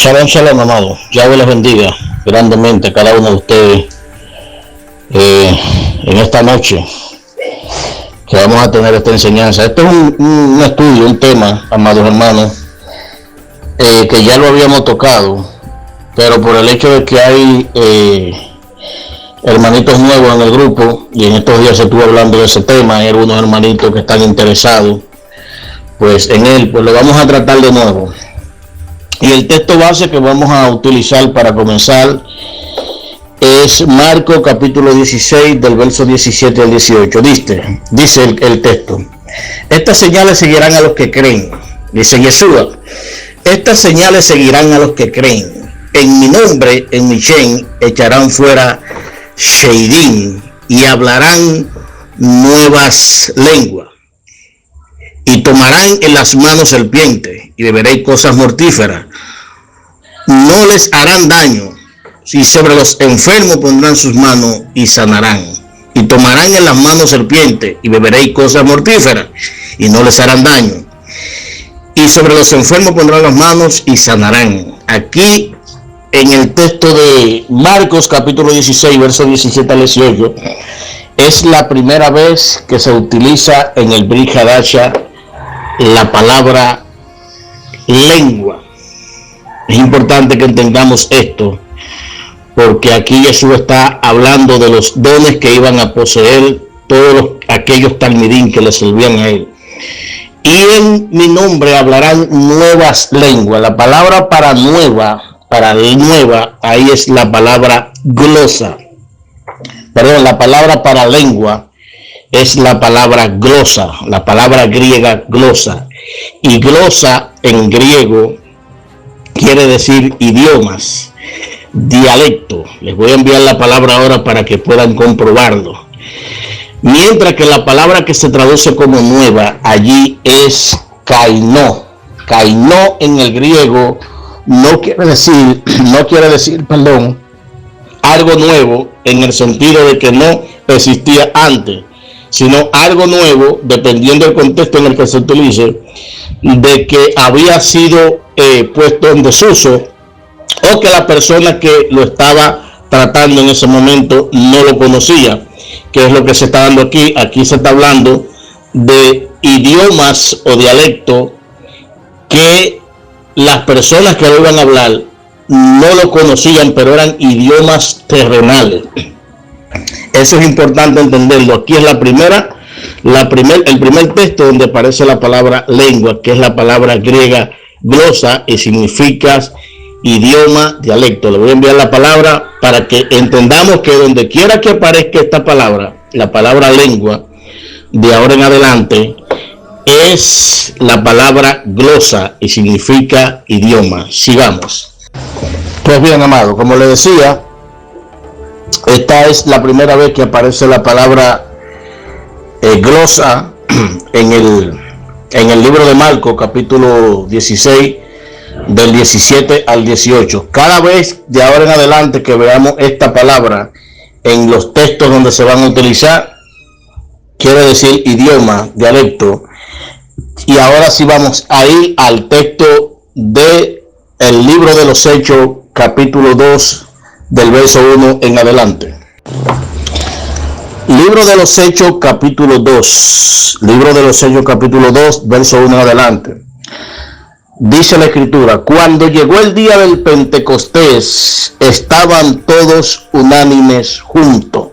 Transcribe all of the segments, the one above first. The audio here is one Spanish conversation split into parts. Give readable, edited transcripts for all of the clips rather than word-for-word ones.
Shalom, shalom, amado. Yahweh les bendiga grandemente a cada uno de ustedes en esta noche que vamos a tener esta enseñanza. Este es un estudio, un tema, amados hermanos, que ya lo habíamos tocado, pero por el hecho de que hay hermanitos nuevos en el grupo, y en estos días se estuvo hablando de ese tema, hay algunos hermanitos que están interesados pues en él, pues lo vamos a tratar de nuevo. Y el texto base que vamos a utilizar para comenzar es Marcos capítulo 16 del verso 17 al 18. Dice el texto: estas señales seguirán a los que creen, dice Yeshua, estas señales seguirán a los que creen. En mi nombre, en mi Shem, echarán fuera Sheidim y hablarán nuevas lenguas. Y tomarán en las manos serpientes y beberéis cosas mortíferas. No les harán daño, y sobre los enfermos pondrán sus manos y sanarán. Y tomarán en las manos serpientes y beberéis cosas mortíferas y no les harán daño. Y sobre los enfermos pondrán las manos y sanarán. Aquí en el texto de Marcos capítulo 16 verso 17 al 18 es la primera vez que se utiliza en el Brit Hadasha la palabra lengua. Es importante que entendamos esto, porque aquí Jesús está hablando de los dones que iban a poseer todos aquellos talmidim que le servían a él. Y en mi nombre hablarán nuevas lenguas. La palabra para nueva, ahí es la palabra glosa. Perdón, la palabra para lengua es la palabra glosa, la palabra griega glosa. Y glosa en griego quiere decir idiomas, dialecto. Les voy a enviar la palabra ahora para que puedan comprobarlo. Mientras que la palabra que se traduce como nueva allí es kaino. Kaino en el griego no quiere decir algo nuevo en el sentido de que no existía antes, sino algo nuevo, dependiendo del contexto en el que se utilice, de que había sido puesto en desuso, o que la persona que lo estaba tratando en ese momento no lo conocía, que es lo que se está dando aquí. Aquí se está hablando de idiomas o dialectos que las personas que lo iban a hablar no lo conocían, pero eran idiomas terrenales. Eso es importante entenderlo. Aquí es el primer texto donde aparece la palabra lengua, que es la palabra griega glosa, y significa idioma, dialecto. Le voy a enviar la palabra para que entendamos que donde quiera que aparezca esta palabra, la palabra lengua, de ahora en adelante, es la palabra glosa y significa idioma. Sigamos. Pues bien, amado, como le decía, esta es la primera vez que aparece la palabra glosa en el libro de Marcos capítulo 16 del 17 al 18. Cada vez de ahora en adelante que veamos esta palabra en los textos donde se van a utilizar, quiere decir idioma, dialecto. Y ahora sí vamos a ir al texto de el libro de los Hechos capítulo 2 del verso 1 en adelante. Libro de los Hechos capítulo 2. Libro de los Hechos capítulo 2, verso 1 en adelante. Dice la escritura: cuando llegó el día del Pentecostés, estaban todos unánimes juntos.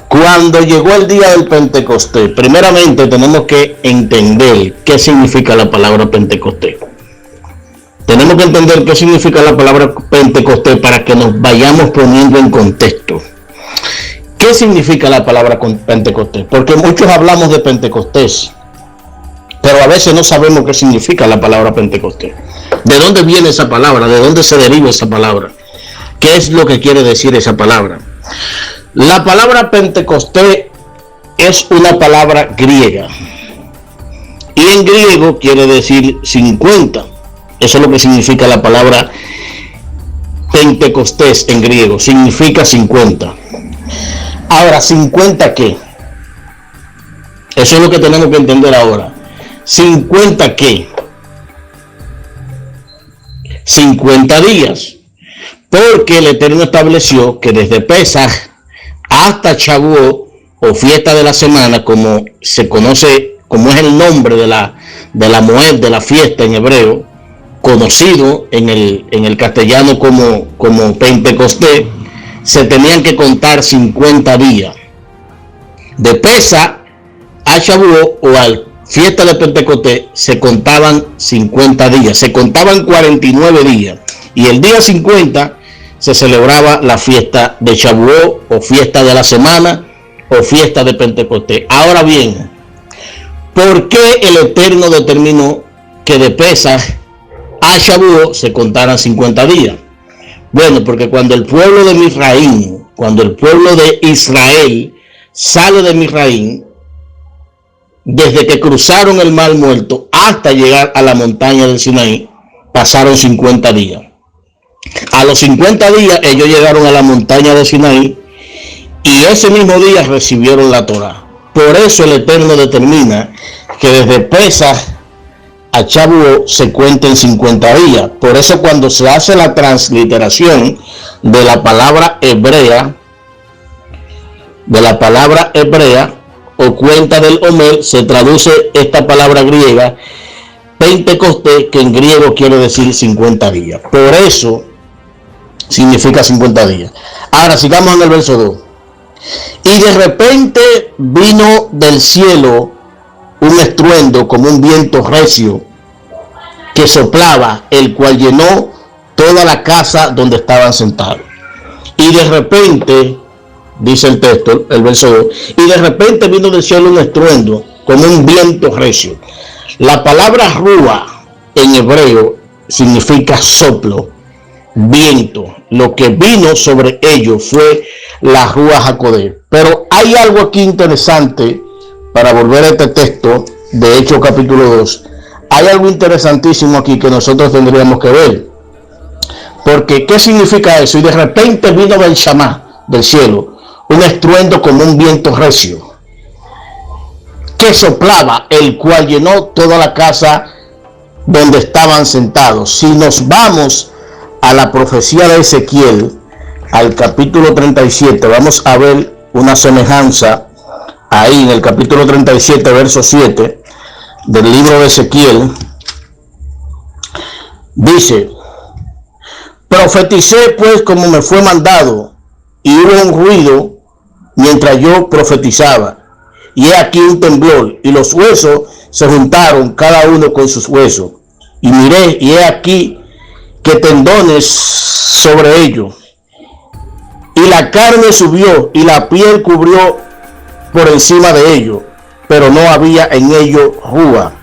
Cuando llegó el día del Pentecostés, primeramente tenemos que entender qué significa la palabra Pentecostés. Tenemos que entender qué significa la palabra Pentecostés para que nos vayamos poniendo en contexto. ¿Qué significa la palabra Pentecostés? Porque muchos hablamos de Pentecostés, pero a veces no sabemos qué significa la palabra Pentecostés. ¿De dónde viene esa palabra? ¿De dónde se deriva esa palabra? ¿Qué es lo que quiere decir esa palabra? La palabra Pentecostés es una palabra griega. Y en griego quiere decir 50. Eso es lo que significa la palabra Pentecostés en griego. Significa 50. Ahora, ¿50 qué? Eso es lo que tenemos que entender ahora. ¿50 qué? 50 días, porque el Eterno estableció que desde Pesaj hasta Shavuot, o fiesta de la semana, como se conoce, como es el nombre de la Moed, de la fiesta en hebreo, conocido en el castellano como Pentecostés, se tenían que contar 50 días. De Pesaj a Shavuot o a fiesta de Pentecostés se contaban 50 días, se contaban 49 días, y el día 50 se celebraba la fiesta de Shavuot o fiesta de la semana o fiesta de Pentecostés. Ahora bien, ¿por qué el Eterno determinó que de Pesaj a Shavuot se contaran 50 días? Bueno, porque cuando el pueblo de Misraim, cuando el pueblo de Israel sale de Misraim, desde que cruzaron el Mar Muerto hasta llegar a la montaña del Sinaí, pasaron 50 días. A los 50 días ellos llegaron a la montaña del Sinaí y ese mismo día recibieron la Torá. Por eso el Eterno determina que desde Pesaj a Shavuot se cuenten 50 días. Por eso cuando se hace la transliteración de la palabra hebrea, o cuenta del Omer, se traduce esta palabra griega Pentecostés, que en griego quiere decir 50 días. Por eso significa 50 días. Ahora sigamos en el verso 2. Y de repente vino del cielo un estruendo como un viento recio que soplaba, el cual llenó toda la casa donde estaban sentados. Y de repente, dice el texto, el verso 2, y de repente vino del cielo un estruendo como un viento recio. La palabra rúa en hebreo significa soplo, viento. Lo que vino sobre ellos fue la Ruach HaKodesh. Pero hay algo aquí interesante para volver a este texto de Hechos capítulo 2. Hay algo interesantísimo aquí que nosotros tendríamos que ver. Porque, ¿qué significa eso? Y de repente vino del Shamá, del cielo, un estruendo como un viento recio, que soplaba, el cual llenó toda la casa donde estaban sentados. Si nos vamos a la profecía de Ezequiel, al capítulo 37, vamos a ver una semejanza ahí en el capítulo 37, verso 7 del libro de Ezequiel. Dice: profeticé pues como me fue mandado, y hubo un ruido mientras yo profetizaba, y he aquí un temblor, y los huesos se juntaron cada uno con sus huesos, y miré, y he aquí que tendones sobre ellos, y la carne subió, y la piel cubrió por encima de ellos, pero no había en ellos rúa.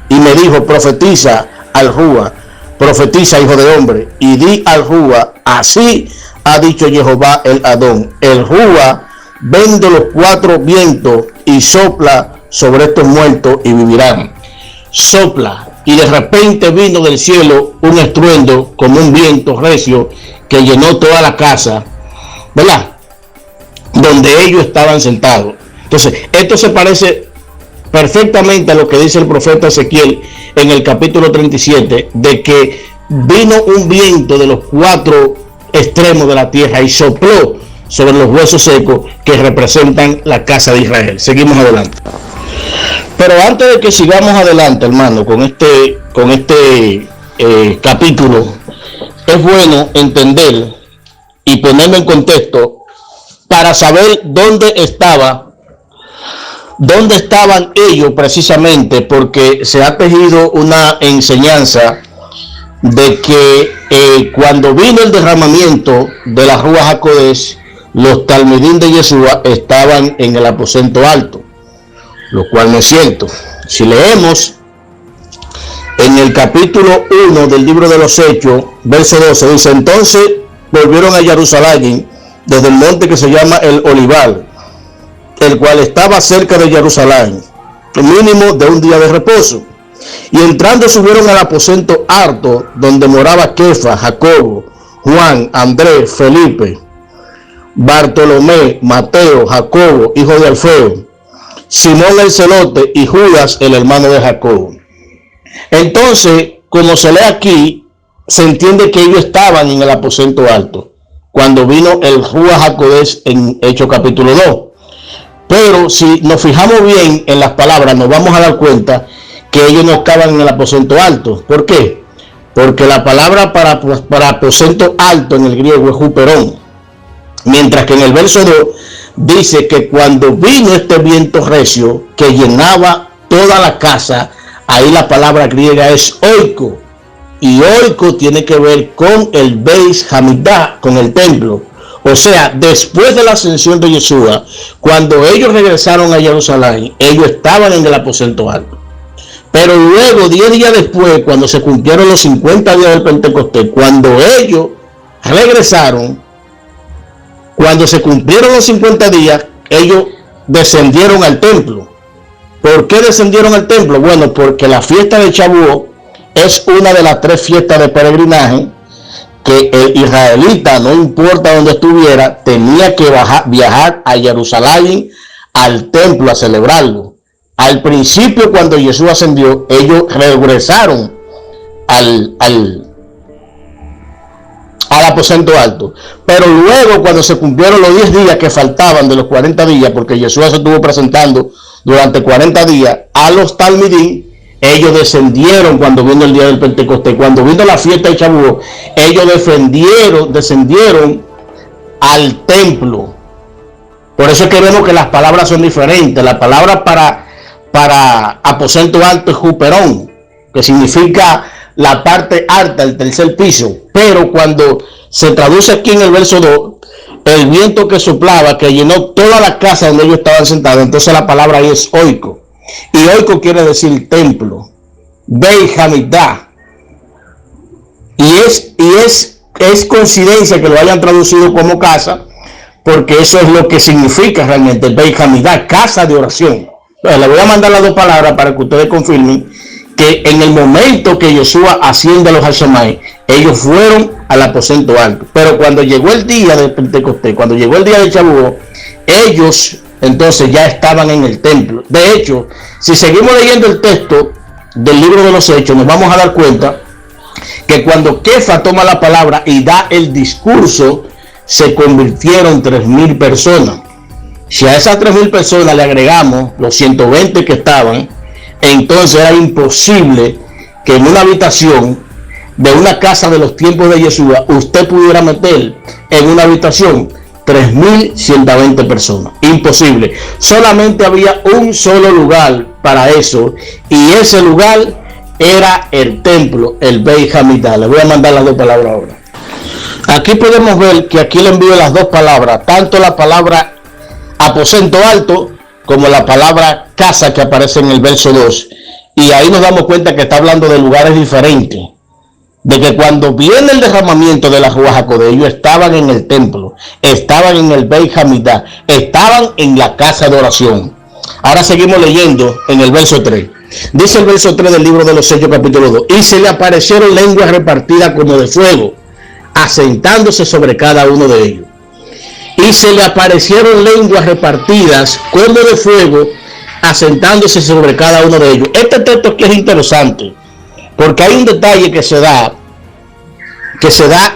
Y me dijo: profetiza al rúa, profetiza, hijo de hombre, y di al rúa: así ha dicho Jehová el Adón, el rúa ven de los 4 vientos y sopla sobre estos muertos y vivirán. Sopla, y de repente vino del cielo un estruendo como un viento recio que llenó toda la casa, ¿verdad?, donde ellos estaban sentados. Entonces, esto se parece perfectamente a lo que dice el profeta Ezequiel en el capítulo 37, de que vino un viento de los 4 extremos de la tierra y sopló sobre los huesos secos que representan la casa de Israel. Seguimos adelante. Pero antes de que sigamos adelante, hermano, con este capítulo, es bueno entender y ponerlo en contexto para saber dónde estaban ellos precisamente, porque se ha tejido una enseñanza de que cuando vino el derramamiento de la Ruach HaKodesh, los talmidín de Yeshua estaban en el aposento alto, lo cual no es cierto. Si leemos en el capítulo 1 del libro de los Hechos, verso 12, dice: entonces volvieron a Jerusalén desde el monte que se llama el Olival, el cual estaba cerca de Jerusalén, mínimo de un día de reposo. Y entrando subieron al aposento alto, donde moraba Kefa, Jacobo, Juan, Andrés, Felipe, Bartolomé, Mateo, Jacobo, hijo de Alfeo, Simón el celote y Judas, el hermano de Jacobo. Entonces, como se lee aquí, se entiende que ellos estaban en el aposento alto cuando vino el Ruach HaKodesh en Hechos capítulo 2. Pero si nos fijamos bien en las palabras, nos vamos a dar cuenta que ellos no estaban en el aposento alto. ¿Por qué? Porque la palabra para aposento alto en el griego es huperón. Mientras que en el verso 2 dice que cuando vino este viento recio que llenaba toda la casa, ahí la palabra griega es oiko. Y oiko tiene que ver con el Beis Hamidah, con el templo. O sea, después de la ascensión de Yeshua, cuando ellos regresaron a Jerusalén, ellos estaban en el aposento alto. Pero luego, 10 días después, cuando se cumplieron los 50 días del Pentecostés, cuando ellos regresaron, cuando se cumplieron los 50 días, ellos descendieron al templo. ¿Por qué descendieron al templo? Bueno, porque la fiesta de Shavuot es una de las 3 fiestas de peregrinaje que el israelita, no importa donde estuviera, tenía que viajar a Jerusalén, al templo, a celebrarlo. Al principio, cuando Jesús ascendió, ellos regresaron al aposento alto. Pero luego, cuando se cumplieron los 10 días que faltaban de los 40 días, porque Jesús se estuvo presentando durante 40 días a los talmidín, ellos descendieron cuando vino el día del Pentecostés. Cuando vino la fiesta de Shavuot, ellos descendieron al templo. Por eso es que vemos que las palabras son diferentes. La palabra para aposento alto es huperón, que significa la parte alta, el tercer piso. Pero cuando se traduce aquí en el verso 2, el viento que soplaba, que llenó toda la casa donde ellos estaban sentados, entonces la palabra ahí es oiko. Y oiko quiere decir templo, Beis Hamidah. Y es coincidencia que lo hayan traducido como casa, porque eso es lo que significa realmente el Beis Hamidah, casa de oración. Entonces, le voy a mandar las 2 palabras para que ustedes confirmen que en el momento que Yeshua asciende a los Hashamay, ellos fueron al aposento alto. Pero cuando llegó el día del Pentecostés, cuando llegó el día de Shavuot, ellos entonces ya estaban en el templo. De hecho, si seguimos leyendo el texto del libro de los Hechos, nos vamos a dar cuenta que cuando Kefa toma la palabra y da el discurso, se convirtieron 3,000 personas. Si a esas 3,000 personas le agregamos los 120 que estaban, entonces era imposible que en una habitación de una casa de los tiempos de Yeshua usted pudiera meter en una habitación 3,120 personas. Imposible. Solamente había un solo lugar para eso, y ese lugar era el templo, el Beis Hamidah. Le voy a mandar las 2 palabras ahora. Aquí podemos ver que aquí le envío las 2 palabras, tanto la palabra aposento alto como la palabra casa que aparece en el verso 2. Y ahí nos damos cuenta que está hablando de lugares diferentes. De que cuando viene el derramamiento de la Ruach HaKodesh, ellos estaban en el templo, estaban en el Beis Hamidah, estaban en la casa de oración. Ahora seguimos leyendo en el verso 3. Dice el verso 3 del libro de los Hechos capítulo 2. Y se le aparecieron lenguas repartidas como de fuego, asentándose sobre cada uno de ellos. Y se le aparecieron lenguas repartidas como de fuego, asentándose sobre cada uno de ellos. Este texto aquí es interesante, porque hay un detalle que se da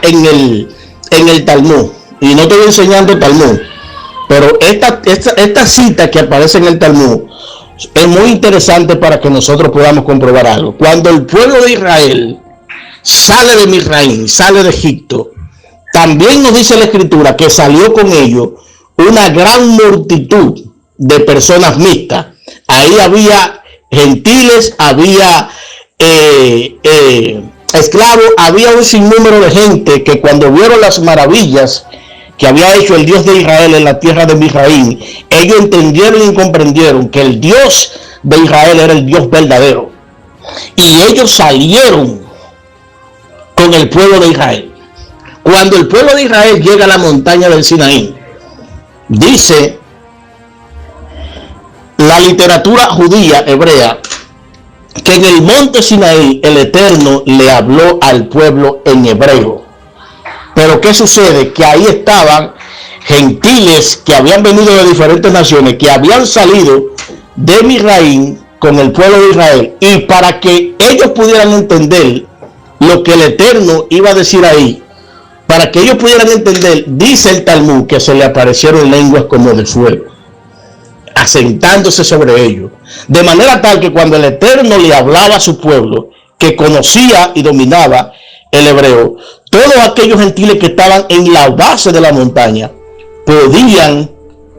en el Talmud. Y no estoy enseñando el Talmud, pero esta cita que aparece en el Talmud es muy interesante para que nosotros podamos comprobar algo. Cuando el pueblo de Israel sale de Misraim, sale de Egipto, también nos dice la Escritura que salió con ellos una gran multitud de personas mixtas. Ahí había gentiles, había esclavos, había un sinnúmero de gente que cuando vieron las maravillas que había hecho el Dios de Israel en la tierra de Misraim, ellos entendieron y comprendieron que el Dios de Israel era el Dios verdadero. Y ellos salieron con el pueblo de Israel. Cuando el pueblo de Israel llega a la montaña del Sinaí, dice la literatura judía hebrea que en el monte Sinaí el Eterno le habló al pueblo en hebreo. Pero ¿qué sucede? Que ahí estaban gentiles que habían venido de diferentes naciones, que habían salido de Misraim con el pueblo de Israel, y para que ellos pudieran entender lo que el Eterno iba a decir ahí, para que ellos pudieran entender, dice el Talmud que se le aparecieron lenguas como de fuego, asentándose sobre ellos, de manera tal que cuando el Eterno le hablaba a su pueblo, que conocía y dominaba el hebreo, todos aquellos gentiles que estaban en la base de la montaña podían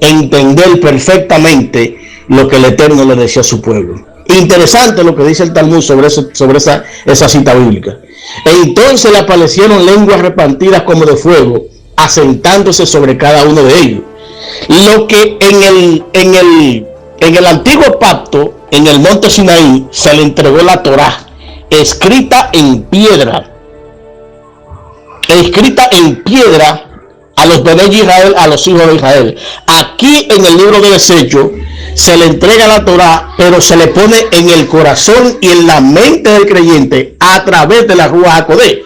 entender perfectamente lo que el Eterno le decía a su pueblo. Interesante lo que dice el Talmud sobre esa cita bíblica. Entonces le aparecieron lenguas repartidas como de fuego, asentándose sobre cada uno de ellos. Lo que en el antiguo pacto, en el monte Sinaí, se le entregó la Torá, escrita en piedra a los Bene Israel, a los hijos de Israel. Aquí en el libro de desecho se le entrega la Torá, pero se le pone en el corazón y en la mente del creyente a través de la Ruach HaKodesh,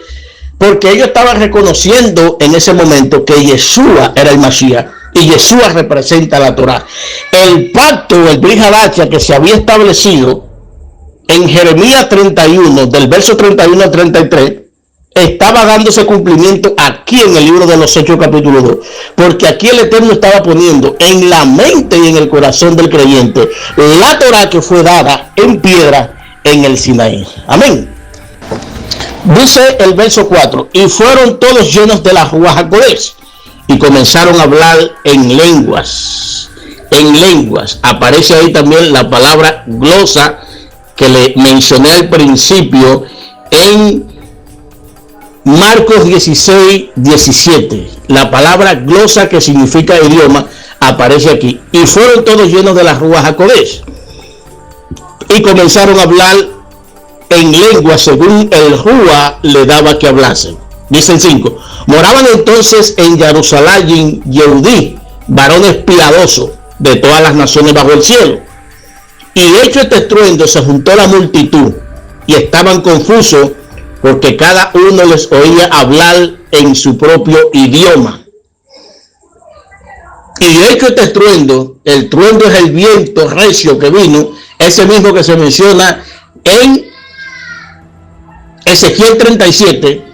porque ellos estaban reconociendo en ese momento que Yeshua era el Mashiach y Yeshua representa la Torá. El pacto, el Brit Hadashah que se había establecido en Jeremías 31, del verso 31 al 33, estaba dándose cumplimiento aquí en el libro de los Hechos capítulo 2, porque aquí el Eterno estaba poniendo en la mente y en el corazón del creyente la Torá que fue dada en piedra en el Sinaí. Amén. Dice el verso 4, y fueron todos llenos de la Ruach HaKodesh y comenzaron a hablar en lenguas. En lenguas. Aparece ahí también la palabra glosa que le mencioné al principio en Marcos 16, 17. La palabra glosa, que significa idioma, aparece aquí. Y fueron todos llenos de la Ruach HaKodesh y comenzaron a hablar en lengua según el Ruach le daba que hablasen. Dice el 5. Moraban entonces en Jerusalén Yehudí, varones piadosos de todas las naciones bajo el cielo. Y hecho este estruendo, se juntó la multitud y estaban confusos, porque cada uno les oía hablar en su propio idioma. Y hecho este estruendo, el truendo es el viento recio que vino, ese mismo que se menciona en Ezequiel 37.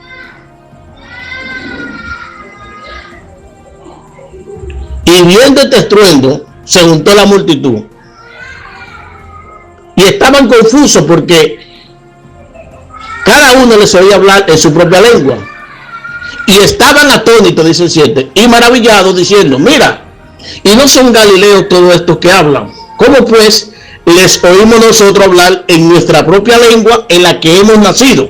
Y viendo este estruendo, se juntó la multitud. Y estaban confusos porque cada uno les oía hablar en su propia lengua. Y estaban atónitos, dice el 7, y maravillados, diciendo, mira, y no son galileos todos estos que hablan. ¿Cómo pues les oímos nosotros hablar en nuestra propia lengua en la que hemos nacido?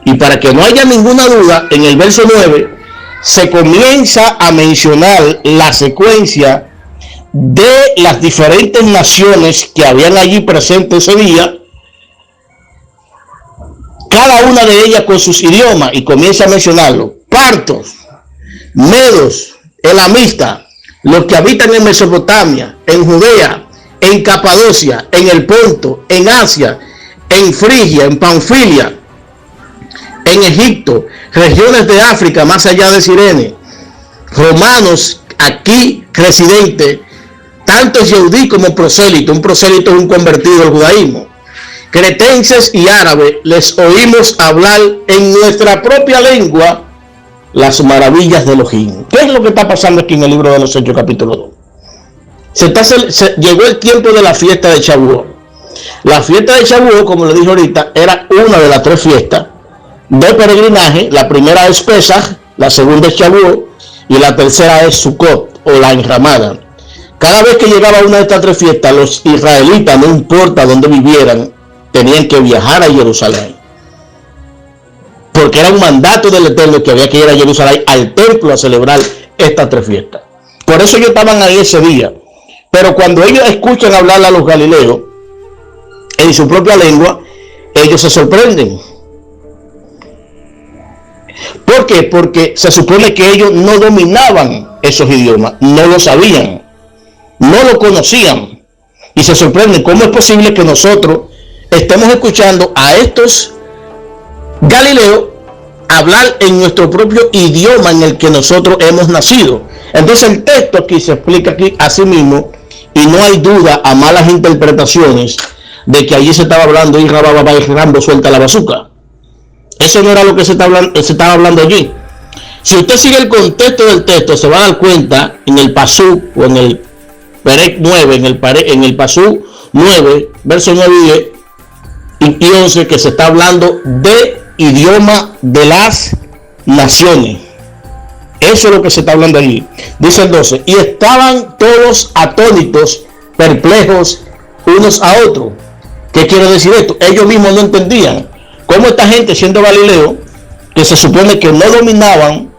Y para que no haya ninguna duda, en el verso 9 se comienza a mencionar la secuencia de las diferentes naciones que habían allí presentes ese día, cada una de ellas con sus idiomas, y comienza a mencionarlo: partos, medos, elamistas, los que habitan en Mesopotamia, en Judea, en Capadocia, en el Ponto, en Asia, en Frigia, en Panfilia, en Egipto, regiones de África más allá de Cirene, romanos aquí residentes, tanto Yehudí como prosélito. Un prosélito es un convertido al judaísmo. Cretenses y árabes, les oímos hablar en nuestra propia lengua las maravillas de Elohim. ¿Qué es lo que está pasando aquí en el libro de los Hechos capítulo 2? Llegó el tiempo de la fiesta de Shavuot. La fiesta de Shavuot, como le dije ahorita, era una de las tres fiestas de peregrinaje. La primera es Pesaj, la segunda es Shavuot y la tercera es Sukkot, o la enramada. Cada vez que llegaba una de estas tres fiestas, los israelitas, no importa dónde vivieran, tenían que viajar a Jerusalén, porque era un mandato del Eterno que había que ir a Jerusalén, al templo, a celebrar estas tres fiestas. Por eso ellos estaban ahí ese día. Pero cuando ellos escuchan hablar a los galileos en su propia lengua, ellos se sorprenden. ¿Por qué? Porque se supone que ellos no dominaban esos idiomas, no lo sabían, no lo conocían, y se sorprenden. ¿Cómo es posible que nosotros estemos escuchando a estos galileos hablar en nuestro propio idioma en el que nosotros hemos nacido? Entonces el texto aquí se explica aquí a sí mismo, y no hay duda a malas interpretaciones de que allí se estaba hablando y Rambo suelta la bazuca. Eso no era lo que se estaba hablando allí. Si usted sigue el contexto del texto, se va a dar cuenta en el Pasú o en el Perec 9, en el Pasú 9, verso 9 y 11, que se está hablando de idioma de las naciones. Eso es lo que se está hablando allí. Dice el 12, y estaban todos atónitos, perplejos unos a otros. ¿Qué quiere decir esto? Ellos mismos no entendían cómo esta gente, siendo Galileo, que se supone que no dominaban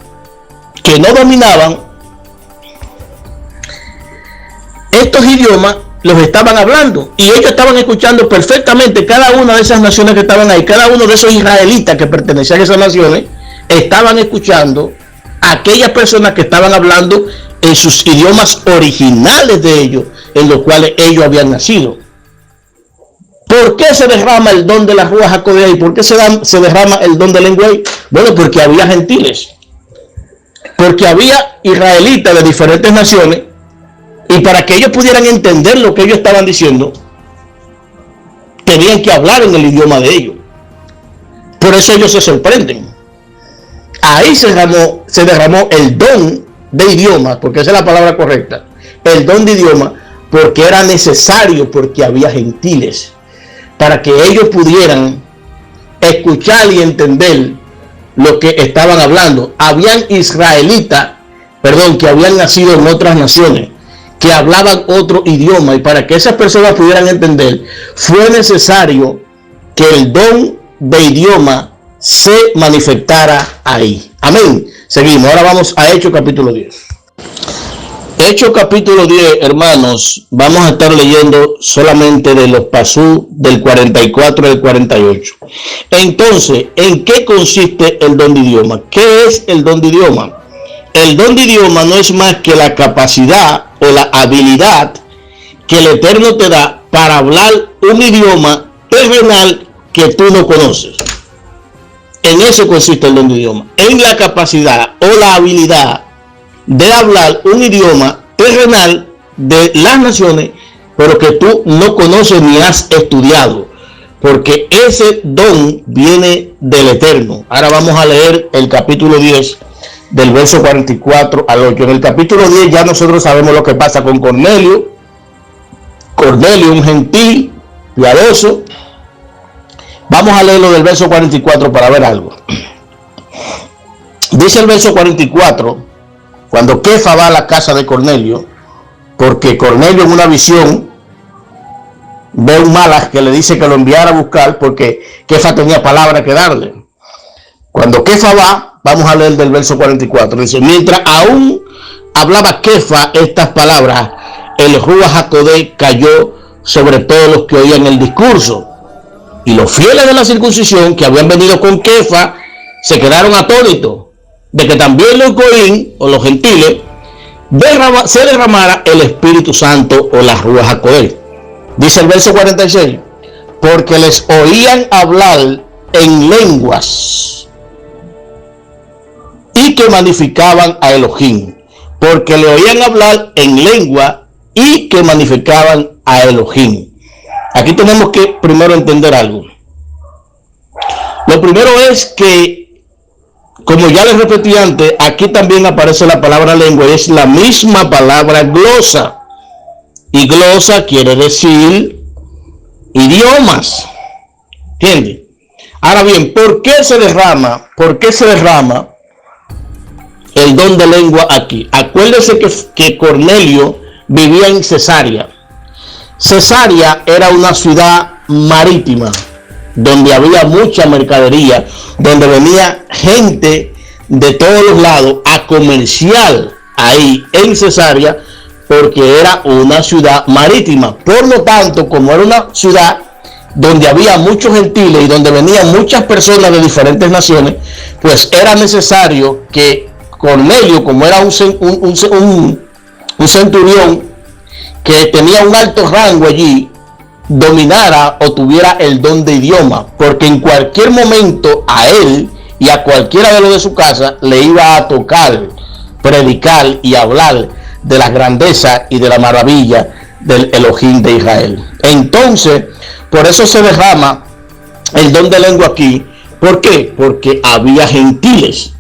estos idiomas, los estaban hablando, y ellos estaban escuchando perfectamente. Cada una de esas naciones que estaban ahí, cada uno de esos israelitas que pertenecían a esas naciones, estaban escuchando a aquellas personas que estaban hablando en sus idiomas originales de ellos, en los cuales ellos habían nacido. ¿Por qué se derrama el don de la Ruach HaKodesh? ¿Y por qué se derrama el don del lenguaje? Bueno, porque había gentiles, porque había israelitas de diferentes naciones, y para que ellos pudieran entender lo que ellos estaban diciendo, tenían que hablar en el idioma de ellos. Por eso ellos se sorprenden. Ahí se derramó el don de idioma, porque esa es la palabra correcta, el don de idioma, porque era necesario, porque había gentiles, para que ellos pudieran escuchar y entender lo que estaban hablando. Habían israelitas, que habían nacido en otras naciones, que hablaban otro idioma, y para que esas personas pudieran entender, fue necesario que el don de idioma se manifestara ahí. Amén. Seguimos. Ahora vamos a Hechos capítulo 10. Hechos capítulo 10, hermanos, vamos a estar leyendo solamente de los pasú del 44 al 48. Entonces, ¿en qué consiste el don de idioma? ¿Qué es el don de idioma? El don de idioma no es más que la capacidad o la habilidad que el Eterno te da para hablar un idioma terrenal que tú no conoces. En eso consiste el don de idioma, en la capacidad o la habilidad de hablar un idioma terrenal de las naciones, pero que tú no conoces ni has estudiado, porque ese don viene del Eterno. Ahora vamos a leer el capítulo 10, del verso 44 al 8. En el capítulo 10 ya nosotros sabemos lo que pasa con Cornelio. Cornelio, un gentil piadoso. Vamos a leerlo del verso 44 para ver algo. Dice el verso 44, cuando Kefa va a la casa de Cornelio, porque Cornelio en una visión ve un malaj que le dice que lo enviara a buscar, porque Kefa tenía palabra que darle. Cuando Kefa va, vamos a leer del verso 44, dice, mientras aún hablaba Kefa estas palabras, el Ruach HaKodesh cayó sobre todos los que oían el discurso. Y los fieles de la circuncisión que habían venido con Kefa se quedaron atónitos de que también los goín o los gentiles se derramara el Espíritu Santo o la Ruach HaKodesh. Dice el verso 46, porque les oían hablar en lenguas y que magnificaban a Elohim. Porque le oían hablar en lengua y que magnificaban a Elohim. Aquí tenemos que primero entender algo. Lo primero es que, como ya les repetí antes, aquí también aparece la palabra lengua y es la misma palabra glosa. Y glosa quiere decir idiomas. ¿Entiendes? Ahora bien, ¿por qué se derrama? ¿Por qué se derrama el don de lengua aquí? Acuérdense que Cornelio vivía en Cesarea. Cesarea era una ciudad marítima donde había mucha mercadería, donde venía gente de todos los lados a comerciar ahí en Cesarea, porque era una ciudad marítima. Por lo tanto, como era una ciudad donde había muchos gentiles y donde venían muchas personas de diferentes naciones, pues era necesario que Cornelio, como era un centurión que tenía un alto rango allí, dominara o tuviera el don de idioma, porque en cualquier momento a él y a cualquiera de los de su casa le iba a tocar predicar y hablar de la grandeza y de la maravilla del Elohim de Israel. Entonces, por eso se derrama el don de lengua aquí, ¿Por qué? Porque había gentiles.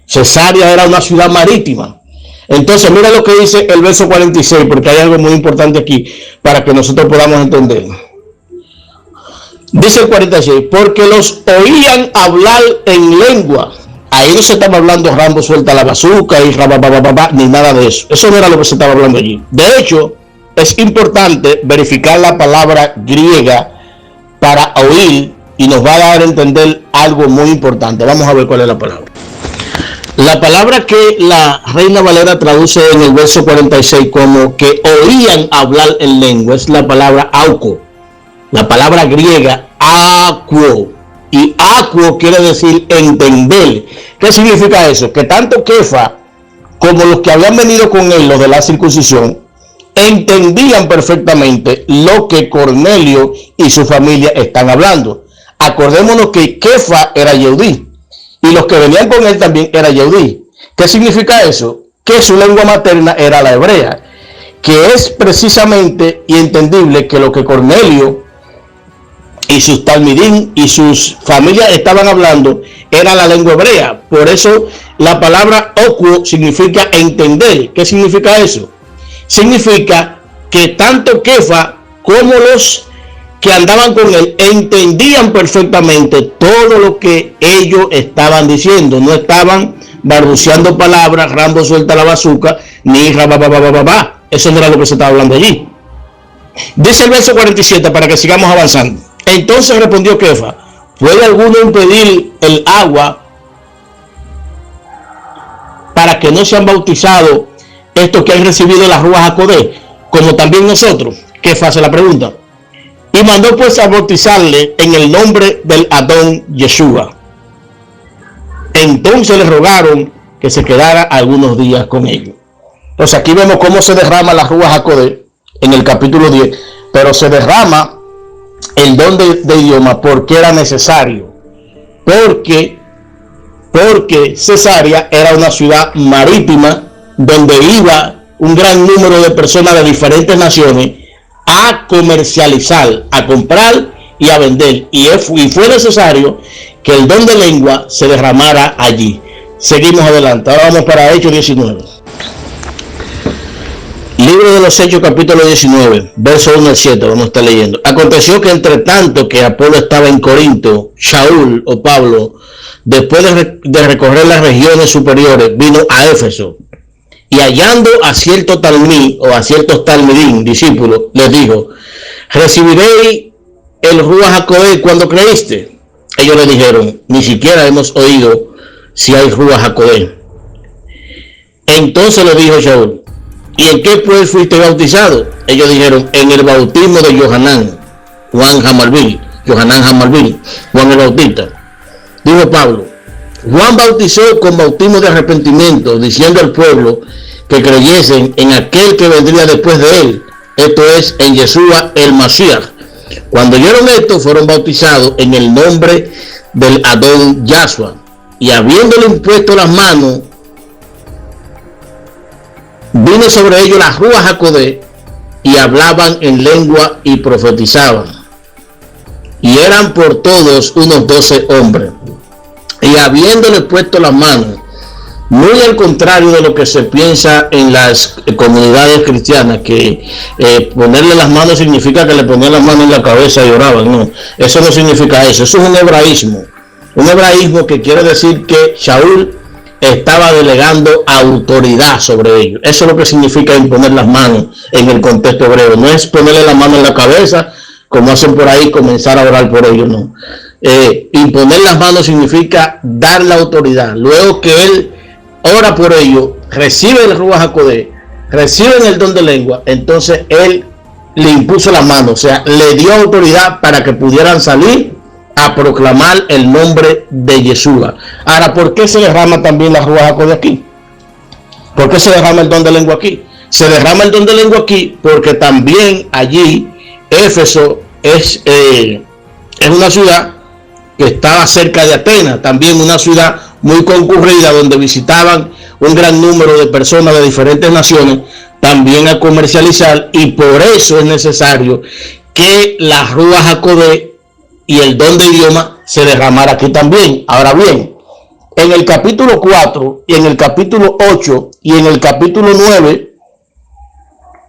Cesarea era una ciudad marítima. Entonces mira lo que dice el verso 46, porque hay algo muy importante aquí para que nosotros podamos entender. Dice el 46, porque los oían hablar en lengua. Ahí no se estaba hablando Rambo suelta la bazuca y rababababá, ni nada de eso. Eso no era lo que se estaba hablando allí. De hecho, es importante verificar la palabra griega para oír y nos va a dar a entender algo muy importante. Vamos a ver cuál es la palabra. La palabra que la Reina Valera traduce en el verso 46 como que oían hablar en lengua es la palabra auko. La palabra griega aquo. Y aquo quiere decir entender. ¿Qué significa eso? Que tanto Kefa como los que habían venido con él, los de la circuncisión, entendían perfectamente lo que Cornelio y su familia están hablando. Acordémonos que Kefa era Yehudí y los que venían con él también era Yehudí. ¿Qué significa eso? Que su lengua materna era la hebrea, que es precisamente y entendible que lo que Cornelio y sus talmidín y sus familias estaban hablando era la lengua hebrea. Por eso la palabra ocuo significa entender. ¿Qué significa eso? Significa que tanto Kefa como los que andaban con él entendían perfectamente todo lo que ellos estaban diciendo. No estaban balbuceando palabras, Rambo suelta la bazuca, ni rabababababá. Eso no era lo que se estaba hablando allí. Dice el verso 47 para que sigamos avanzando. Entonces respondió Kefa, ¿puede alguno impedir el agua para que no sean bautizados estos que han recibido la Ruach HaKodesh, como también nosotros? Kefa hace la pregunta. Y mandó pues a bautizarle en el nombre del Adón Yeshua. Entonces le rogaron que se quedara algunos días con ellos. Pues aquí vemos cómo se derrama la Ruach HaKodesh en el capítulo 10, pero se derrama el don de idioma porque era necesario, porque Cesarea era una ciudad marítima donde iba un gran número de personas de diferentes naciones a comercializar, a comprar y a vender, y fue necesario que el don de lengua se derramara allí. Seguimos adelante, ahora vamos para Hechos 19. Libro de los Hechos, capítulo 19, verso 1 al 7, vamos a estar leyendo. Aconteció que entre tanto que Apolo estaba en Corinto, Shaul o Pablo, después de recorrer las regiones superiores, vino a Éfeso. Y hallando a cierto talmid o a ciertos talmidín, discípulos, les dijo, ¿recibiréis el Ruach HaKodesh cuando creíste? Ellos le dijeron, ni siquiera hemos oído si hay Ruach HaKodesh. Entonces le dijo Shaul, ¿y en qué pues fuiste bautizado? Ellos dijeron, en el bautismo de Johanán, Juan Hamarbil, Juan el Bautista. Dijo Pablo, Juan bautizó con bautismo de arrepentimiento, diciendo al pueblo que creyesen en aquel que vendría después de él, esto es, en Yeshua el Mashiach. Cuando oyeron esto, fueron bautizados en el nombre del Adón Yahshua, y habiéndole impuesto las manos, vino sobre ellos la Ruach HaKodesh, y hablaban en lengua y profetizaban. Y eran por todos unos 12 hombres. Y habiéndole puesto las manos, muy al contrario de lo que se piensa en las comunidades cristianas, que ponerle las manos significa que le ponían las manos en la cabeza y oraban. No, eso no significa eso. Eso es un hebraísmo que quiere decir que Shaul estaba delegando autoridad sobre ellos. Eso es lo que significa imponer las manos en el contexto hebreo. No es ponerle la mano en la cabeza, como hacen por ahí, comenzar a orar por ellos, no. Imponer las manos significa dar la autoridad. Luego que él ora por ellos, recibe el Ruach HaKodesh, reciben el don de lengua, entonces él le impuso las manos, o sea, le dio autoridad para que pudieran salir a proclamar el nombre de Yeshua. Ahora, ¿por qué se derrama también la Ruach HaKodesh aquí? ¿Por qué se derrama el don de lengua aquí? Se derrama el don de lengua aquí porque también allí Éfeso es una ciudad que estaba cerca de Atenas, también una ciudad muy concurrida donde visitaban un gran número de personas de diferentes naciones también a comercializar, y por eso es necesario que la Ruach HaKodesh y el don de idioma se derramara aquí también. Ahora bien, en el capítulo 4 y en el capítulo 8 y en el capítulo 9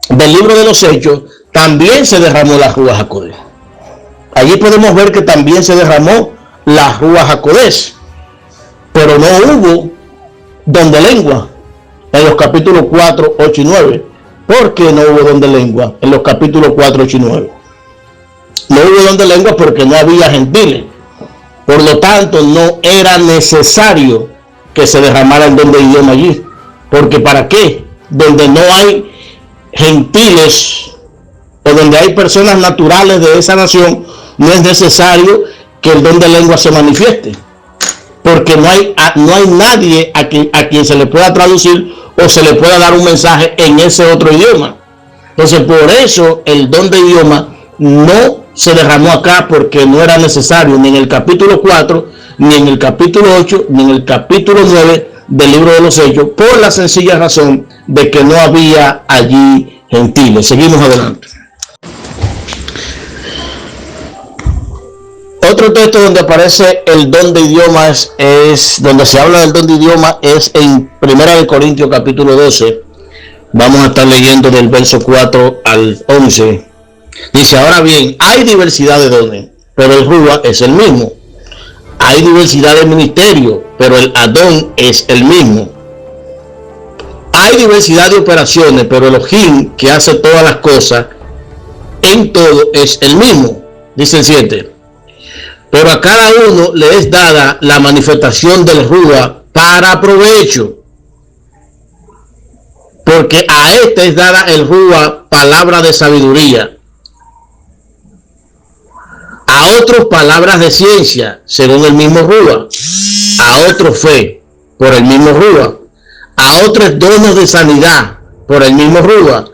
del libro de los Hechos también se derramó la Ruach HaKodesh. Allí podemos ver que también se derramó la Ruach HaKodesh, pero no hubo don de lengua en los capítulos 4, 8 y 9. ¿Por qué no hubo don de lengua en los capítulos 4, 8 y 9? No hubo don de lengua porque no había gentiles. Por lo tanto, no era necesario que se derramara el don de idioma allí. Porque ¿para qué? Donde no hay gentiles o donde hay personas naturales de esa nación, no es necesario que el don de lengua se manifieste. Porque no hay nadie a quien se le pueda traducir o se le pueda dar un mensaje en ese otro idioma. Entonces, por eso el don de idioma no se derramó acá, porque no era necesario ni en el capítulo 4, ni en el capítulo 8, ni en el capítulo 9 del libro de los Hechos, por la sencilla razón de que no había allí gentiles. Seguimos adelante. Otro texto donde aparece el don de idiomas donde se habla del don de idioma es en 1 Corintios capítulo 12. Vamos a estar leyendo del verso 4 al 11. Dice: ahora bien, hay diversidad de dones, pero el Ruach es el mismo. Hay diversidad de ministerio, pero el Adón es el mismo. Hay diversidad de operaciones, pero el Elohim, que hace todas las cosas en todo, es el mismo. Dice el 7. Pero a cada uno le es dada la manifestación del Ruach para provecho. Porque a este es dada el Ruach palabra de sabiduría, a otros palabras de ciencia, según el mismo Ruach, a otros fe, por el mismo Ruach, a otros dones de sanidad, por el mismo Ruach,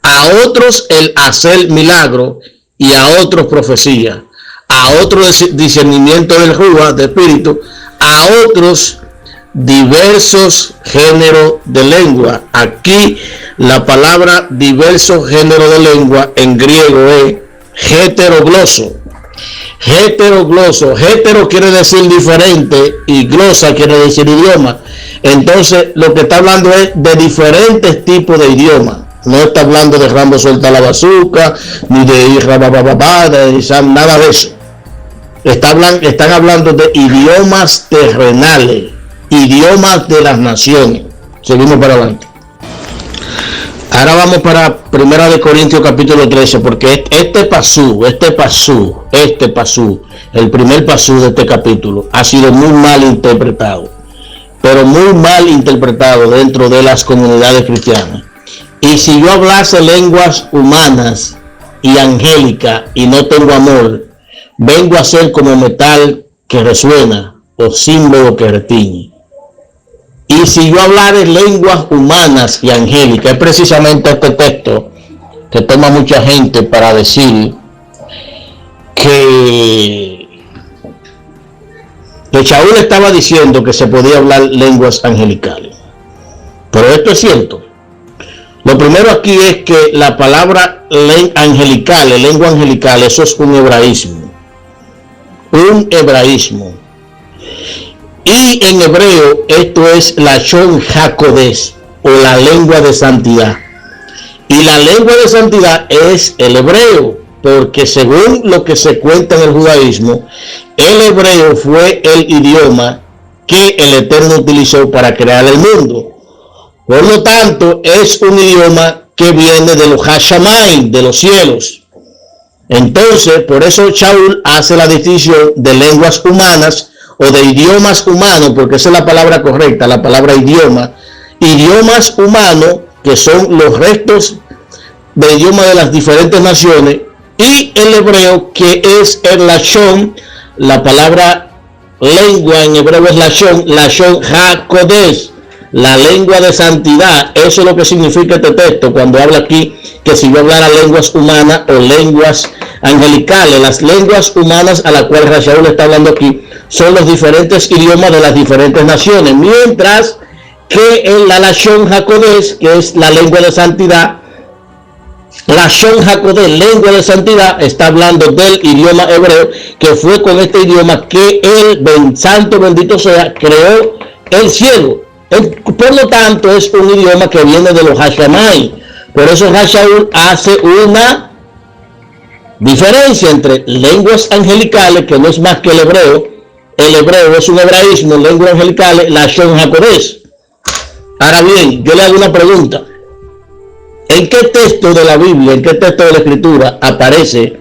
a otros el hacer milagro, y a otros profecía, a otros discernimiento del Ruach, de espíritu, a otros diversos géneros de lengua. Aquí la palabra diversos géneros de lengua en griego es heterogloso. Heterogloso. Hetero quiere decir diferente y glosa quiere decir idioma. Entonces lo que está hablando es de diferentes tipos de idiomas. No está hablando de Rambo suelta la bazooka, ni de nada de eso. Están hablando de idiomas terrenales, idiomas de las naciones. Seguimos para adelante. Ahora vamos para 1 Corintios capítulo 13, porque este pasú, el primer pasú de este capítulo, ha sido muy mal interpretado, pero muy mal interpretado dentro de las comunidades cristianas. Y si yo hablase lenguas humanas y angélicas y no tengo amor, vengo a ser como metal que resuena o símbolo que retiñe. Y si yo hablaré lenguas humanas y angélicas, es precisamente este texto que toma mucha gente para decir que Shaul estaba diciendo que se podía hablar lenguas angelicales. Pero esto es cierto. Lo primero aquí es que la palabra angelical, lengua angelical, eso es un hebraísmo. Un hebraísmo. Y en hebreo esto es Lashon HaKodesh, o la lengua de santidad. Y la lengua de santidad es el hebreo, porque según lo que se cuenta en el judaísmo, el hebreo fue el idioma que el Eterno utilizó para crear el mundo. Por lo tanto, es un idioma que viene de los Hashamayim, de los cielos. Entonces, por eso Shaul hace la distinción de lenguas humanas o de idiomas humanos, porque esa es la palabra correcta, la palabra idioma. Idiomas humanos, que son los restos de idiomas de las diferentes naciones, y el hebreo, que es el Lashon, la palabra lengua en hebreo es Lashon HaKodesh, la lengua de santidad. Eso es lo que significa este texto cuando habla aquí que si yo hablara lenguas humanas o lenguas angelicales. Las lenguas humanas a las cuales Shaul está hablando aquí son los diferentes idiomas de las diferentes naciones, mientras que en la Lashon HaKodesh, que es la lengua de santidad, La Shon HaKodesh, lengua de santidad, está hablando del idioma hebreo, que fue con este idioma que el santo bendito sea, creó el cielo. Por lo tanto, es un idioma que viene de los Hashamai. Por eso Hashaul hace una diferencia entre lenguas angelicales, que no es más que el hebreo. El hebreo es un hebraísmo, lenguas angelicales, la Shon HaKodesh. Ahora bien, yo le hago una pregunta. ¿En qué texto de la Biblia, en qué texto de la Escritura aparece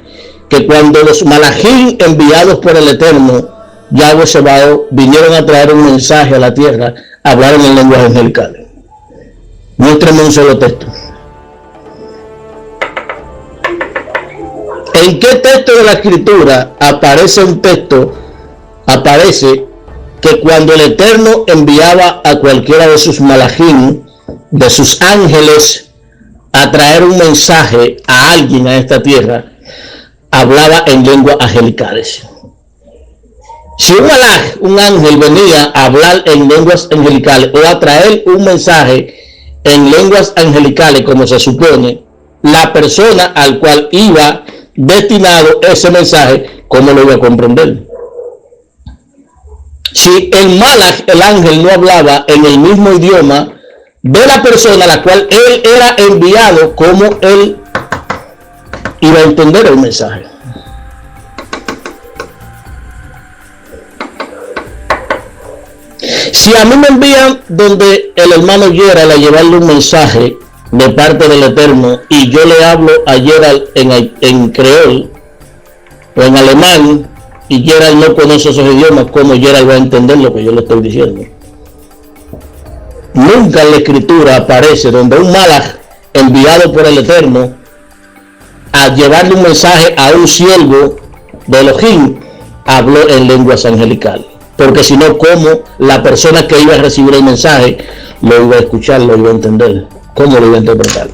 que cuando los malajim enviados por el Eterno, Yahweh Sebaot, vinieron a traer un mensaje a la tierra, hablaron en lenguas angelicales? Muéstrame un solo texto. ¿En qué texto de la Escritura aparece un texto, aparece que cuando el Eterno enviaba a cualquiera de sus malajim, de sus ángeles, a traer un mensaje a alguien a esta tierra, hablaba en lenguas angelicales? Si un malaj, un ángel, venía a hablar en lenguas angelicales o a traer un mensaje en lenguas angelicales, como se supone, la persona al cual iba destinado ese mensaje, ¿cómo lo iba a comprender? Si el malaj, el ángel, no hablaba en el mismo idioma de la persona a la cual él era enviado, ¿cómo él iba a entender el mensaje? Si a mí me envían donde el hermano Gerald a llevarle un mensaje de parte del Eterno y yo le hablo a Gerald en creol o en alemán y Gerald no conoce esos idiomas, ¿cómo Gerald va a entender lo que yo le estoy diciendo? Nunca en la Escritura aparece donde un malaj enviado por el Eterno a llevarle un mensaje a un siervo de Elohim habló en lenguas angelicales, porque si no, ¿cómo la persona que iba a recibir el mensaje lo iba a escuchar, lo iba a entender? ¿Cómo lo iba a interpretar?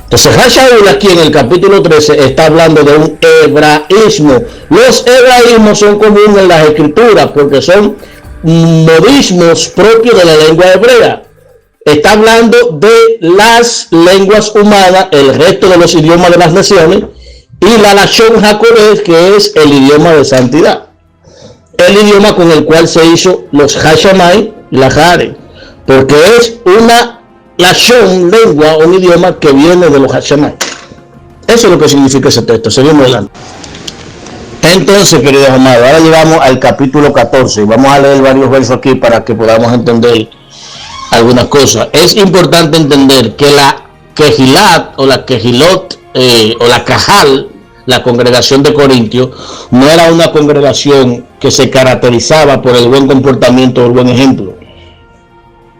Entonces Hashaul aquí en el capítulo 13 está hablando de un hebraísmo. Los hebraísmos son comunes en las Escrituras porque son modismos propios de la lengua hebrea. Está hablando de las lenguas humanas, el resto de los idiomas de las naciones, y la Lashon HaKodesh, que es el idioma de santidad, el idioma con el cual se hizo los Hashamai y la Hare, porque es una Lashon, lengua, un idioma que viene de los Hashamai. Eso es lo que significa ese texto. Seguimos adelante. Entonces, queridos amados, ahora llegamos al capítulo 14 y vamos a leer varios versos aquí para que podamos entender algunas cosas. Es importante entender que la Kehilat o la Kehilot o la Cajal, la congregación de Corintios, no era una congregación que se caracterizaba por el buen comportamiento o el buen ejemplo.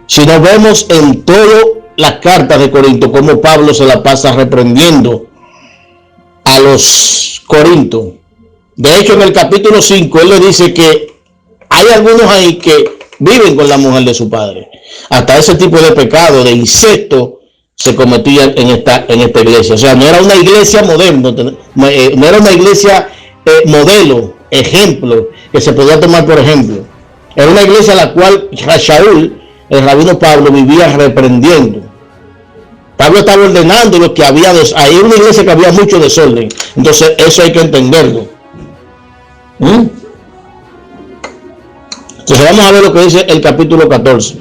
Si nos vemos en todas las cartas de Corinto, como Pablo se la pasa reprendiendo a los corintios. De hecho, en el capítulo 5, él le dice que hay algunos ahí que viven con la mujer de su padre. Hasta ese tipo de pecado, de incesto, se cometían en esta iglesia. O sea, no era una iglesia moderna, no era una iglesia modelo, ejemplo, que se podía tomar por ejemplo. Era una iglesia a la cual Shaul, el rabino Pablo, vivía reprendiendo. Pablo estaba ordenando lo que había, ahí en una iglesia que había mucho desorden. Entonces, eso hay que entenderlo. Entonces vamos a ver lo que dice el capítulo 14.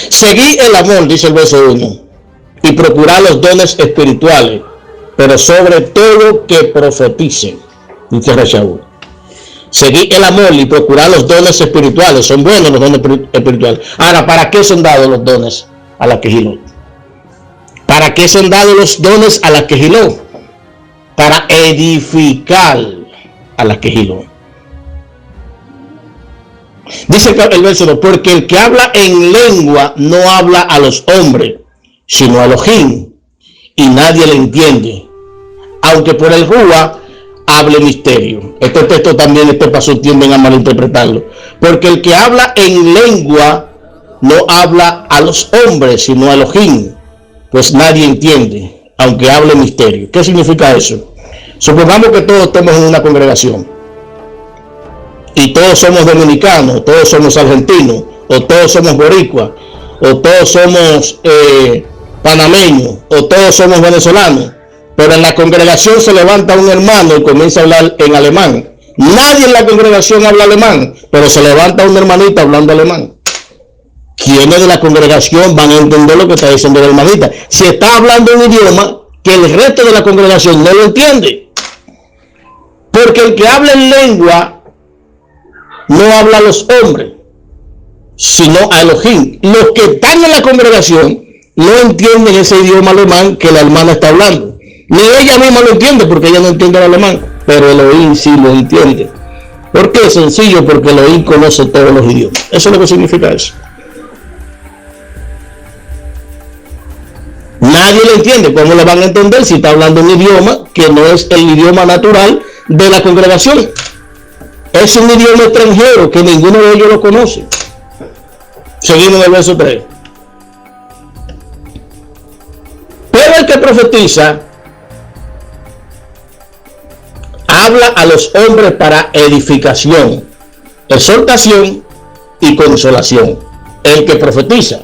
Seguid el amor, dice el verso 1, y procurad los dones espirituales, pero sobre todo que profeticen, dice Rashaul. Seguid el amor y procurad los dones espirituales. Son buenos los dones espirituales. Ahora, ¿para qué son dados los dones a la Kehilot? ¿Para qué son dados los dones a la Kehilot? Para edificar a la Kehilot. Dice el verso 2, porque el que habla en lengua no habla a los hombres, sino a Elohim, y nadie le entiende, aunque por el Rúa hable misterio. Este texto también, este paso tienden a malinterpretarlo, porque el que habla en lengua no habla a los hombres, sino a Elohim, pues nadie entiende, aunque hable misterio. ¿Qué significa eso? Supongamos que todos estemos en una congregación y todos somos dominicanos, todos somos argentinos, o todos somos boricuas, o todos somos panameños, o todos somos venezolanos, pero en la congregación se levanta un hermano y comienza a hablar en alemán. Nadie en la congregación habla alemán, pero se levanta un hermanito hablando alemán. ¿Quiénes de la congregación van a entender lo que está diciendo la hermanita? Si está hablando un idioma que el resto de la congregación no lo entiende. Porque el que habla en lengua no habla a los hombres, sino a Elohim. Los que están en la congregación no entienden ese idioma alemán que la hermana está hablando. Ni ella misma lo entiende porque ella no entiende el alemán, pero Elohim sí lo entiende. ¿Por qué? Sencillo, porque Elohim conoce todos los idiomas. Eso es lo que significa eso. Nadie lo entiende. ¿Cómo lo van a entender si está hablando un idioma que no es el idioma natural de la congregación? Es un idioma extranjero que ninguno de ellos lo conoce. Seguimos en el verso 3. Pero el que profetiza habla a los hombres para edificación, exhortación y consolación. El que profetiza.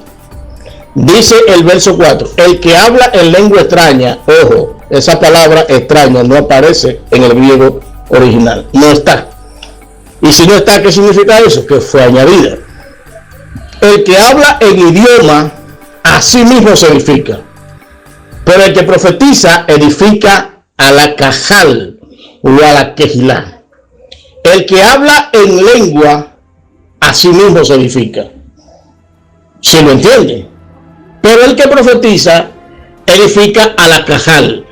Dice el verso 4, el que habla en lengua extraña, ojo, esa palabra extraña no aparece en el griego original, no está. Y si no está, ¿qué significa eso? Que fue añadida. El que habla en idioma, a sí mismo se edifica. Pero el que profetiza, edifica a la cajal o a la quejilá. El que habla en lengua, a sí mismo se edifica. ¿Se lo entiende? Pero el que profetiza edifica a la cajal.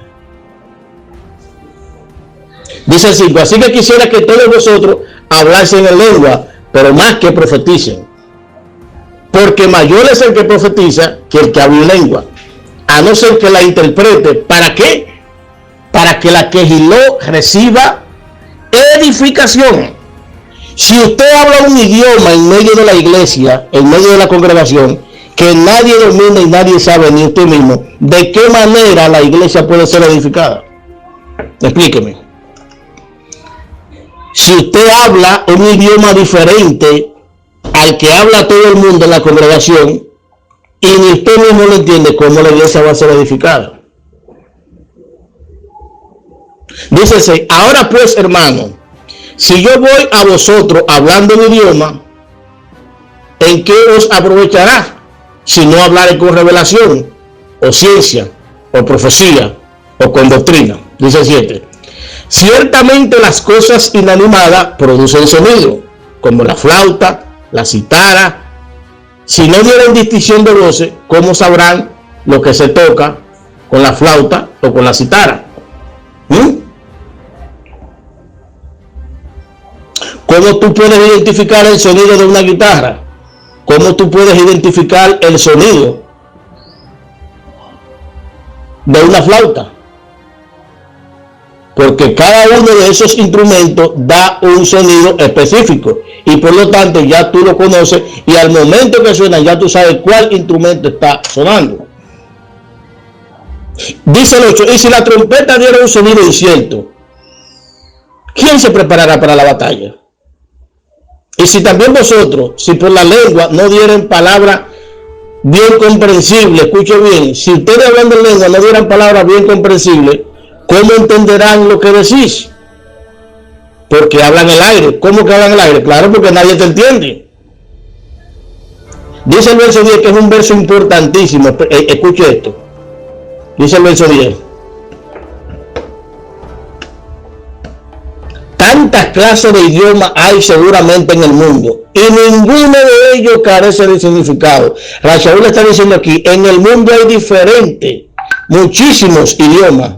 Dice el 5, así que quisiera que todos vosotros hablasen en lengua, pero más que profeticen. Porque mayor es el que profetiza que el que habla en lengua, a no ser que la interprete. ¿Para qué? Para que la quejiló reciba edificación. Si usted habla un idioma en medio de la iglesia, en medio de la congregación, que nadie domina y nadie sabe, ni usted mismo, ¿de qué manera la iglesia puede ser edificada? Explíqueme. Si usted habla un idioma diferente al que habla todo el mundo en la congregación y ni usted mismo lo entiende, ¿cómo la iglesia va a ser edificada? Dícese, ahora pues, hermano, si yo voy a vosotros hablando un idioma, ¿en qué os aprovechará? Si no hablaré con revelación, o ciencia, o profecía, o con doctrina. Dice el 7. Ciertamente las cosas inanimadas producen sonido, como la flauta, la citara. Si no dieran distinción de voces, ¿cómo sabrán lo que se toca con la flauta o con la citara? ¿Cómo tú puedes identificar el sonido de una guitarra? ¿Cómo tú puedes identificar el sonido de una flauta? Porque cada uno de esos instrumentos da un sonido específico y por lo tanto ya tú lo conoces y al momento que suena ya tú sabes cuál instrumento está sonando. Dice el 8, y si la trompeta diera un sonido incierto, ¿quién se preparará para la batalla? Y si también vosotros, si por la lengua no dieren palabra bien comprensible, escuche bien, si ustedes hablando en lengua no dieran palabras bien comprensibles, ¿cómo entenderán lo que decís? Porque hablan el aire. ¿Cómo que hablan el aire? Claro, porque nadie te entiende. Dice el verso 10, que es un verso importantísimo. Escuche esto. Dice el verso 10. Tantas clases de idiomas hay seguramente en el mundo y ninguno de ellos carece de significado. Rachaúl está diciendo aquí, en el mundo hay diferentes, muchísimos idiomas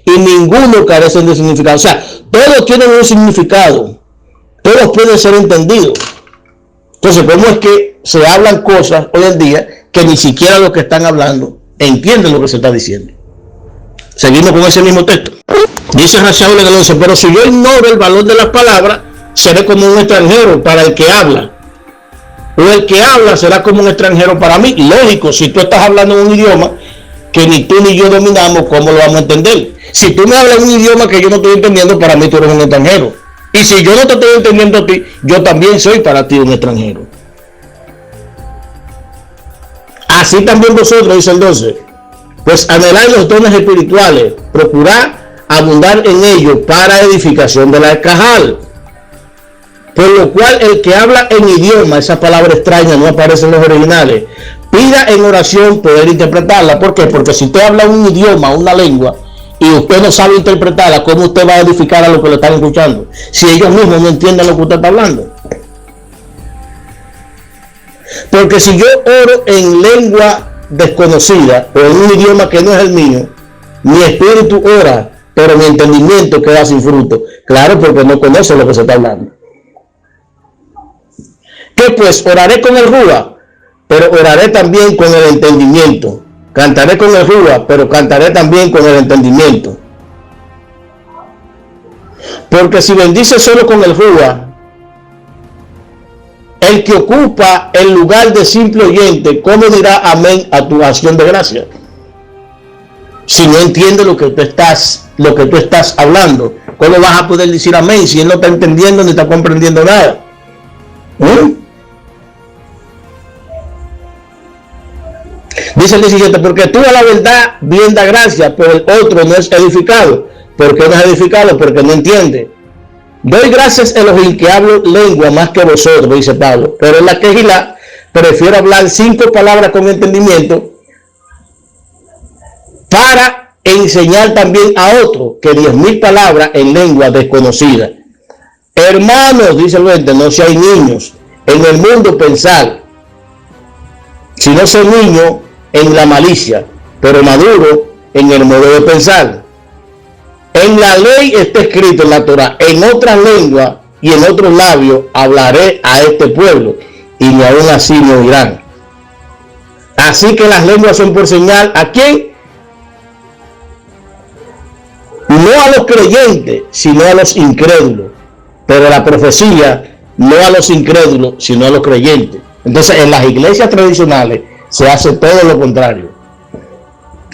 y ninguno carece de significado. O sea, todos tienen un significado, todos pueden ser entendidos. Entonces, ¿cómo es que se hablan cosas hoy en día que ni siquiera los que están hablando entienden lo que se está diciendo? Seguimos con ese mismo texto. Dice Rachaúl en el 11, pero si yo ignoro el valor de las palabras, seré como un extranjero para el que habla. O el que habla será como un extranjero para mí. Lógico, si tú estás hablando en un idioma que ni tú ni yo dominamos, ¿cómo lo vamos a entender? Si tú me hablas en un idioma que yo no estoy entendiendo, para mí tú eres un extranjero. Y si yo no te estoy entendiendo a ti, yo también soy para ti un extranjero. Así también vosotros, dice el 12, pues anheláis los dones espirituales, procurad abundar en ellos para edificación de la cajal. Por lo cual el que habla en idioma, esa palabra extraña no aparece en los originales, pida en oración poder interpretarla. ¿Por qué? Porque si usted habla un idioma, una lengua, y usted no sabe interpretarla, ¿cómo usted va a edificar a los que lo están escuchando? Si ellos mismos no entienden lo que usted está hablando. Porque si yo oro en lengua desconocida o en un idioma que no es el mío, mi espíritu ora, pero mi entendimiento queda sin fruto. Claro, porque no conoce lo que se está hablando. ¿Qué pues? Oraré con el Rúa, pero oraré también con el entendimiento. Cantaré con el Rúa, pero cantaré también con el entendimiento. Porque si bendice solo con el Rúa, el que ocupa el lugar de simple oyente, ¿cómo dirá amén a tu acción de gracia? Si no entiende lo que tú estás hablando, ¿cómo vas a poder decir amén si él no está entendiendo ni está comprendiendo nada? Dice el 17, porque tú a la verdad bien da gracia, pero el otro no es edificado. ¿Por qué no es edificado? Porque no entiende. Doy gracias a Elohim que hablo lengua más que vosotros, dice Pablo, pero en la quejilá prefiero hablar 5 palabras con entendimiento para enseñar también a otro que 10.000 palabras en lengua desconocida. Hermanos, dice el 20, no seáis niños en el mundo pensar, sino ser niño en la malicia, pero maduro en el modo de pensar. En la ley está escrito en la Torá, en otras lenguas y en otros labios hablaré a este pueblo, y ni aún así me oirán. Así que las lenguas son por señal, ¿a quién? No a los creyentes, sino a los incrédulos. Pero la profecía, no a los incrédulos, sino a los creyentes. Entonces, en las iglesias tradicionales se hace todo lo contrario.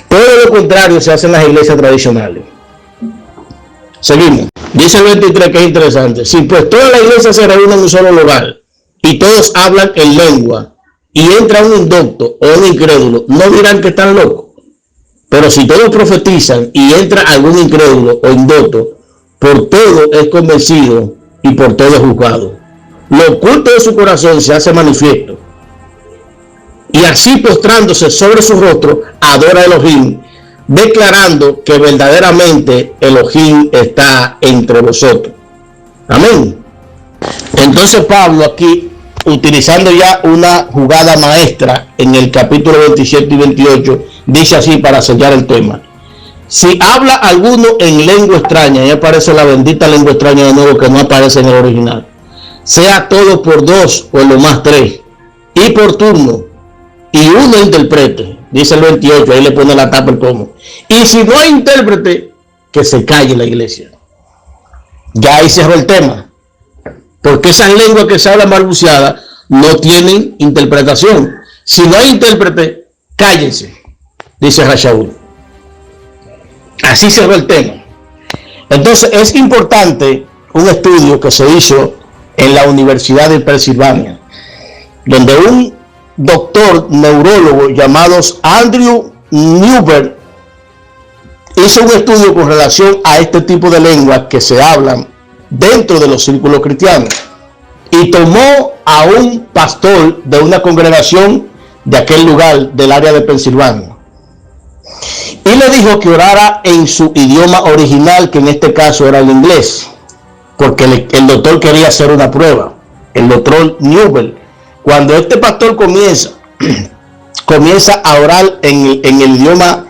Todo lo contrario se hace en las iglesias tradicionales. Seguimos. Dice el 23 que es interesante. Si pues toda la iglesia se reúne en un solo lugar y todos hablan en lengua y entra un indocto o un incrédulo, no dirán que están locos. Pero si todos profetizan y entra algún incrédulo o indocto, por todo es convencido y por todo es juzgado. Lo oculto de su corazón se hace manifiesto. Y así postrándose sobre su rostro, adora a Elohim, declarando que verdaderamente Elohim está entre vosotros. Amén. Entonces Pablo aquí, utilizando ya una jugada maestra en el capítulo 27 y 28, dice así para sellar el tema. Si habla alguno en lengua extraña, y aparece la bendita lengua extraña de nuevo que no aparece en el original, sea todo por 2 o lo más 3, y por turno, y uno interprete, dice el 28, ahí le pone la tapa el cómo. Y si no hay intérprete, que se calle la iglesia. Ya ahí cerró el tema. Porque esas lenguas que se hablan balbuceadas no tienen interpretación. Si no hay intérprete, cállense, dice Rashaul. Así cerró el tema. Entonces es importante un estudio que se hizo en la Universidad de Pensilvania, donde un doctor neurólogo llamado Andrew Newberg hizo un estudio con relación a este tipo de lenguas que se hablan dentro de los círculos cristianos, y tomó a un pastor de una congregación de aquel lugar del área de Pensilvania y le dijo que orara en su idioma original, que en este caso era el inglés, porque el doctor quería hacer una prueba. El doctor Newberg, cuando este pastor comienza a orar en el idioma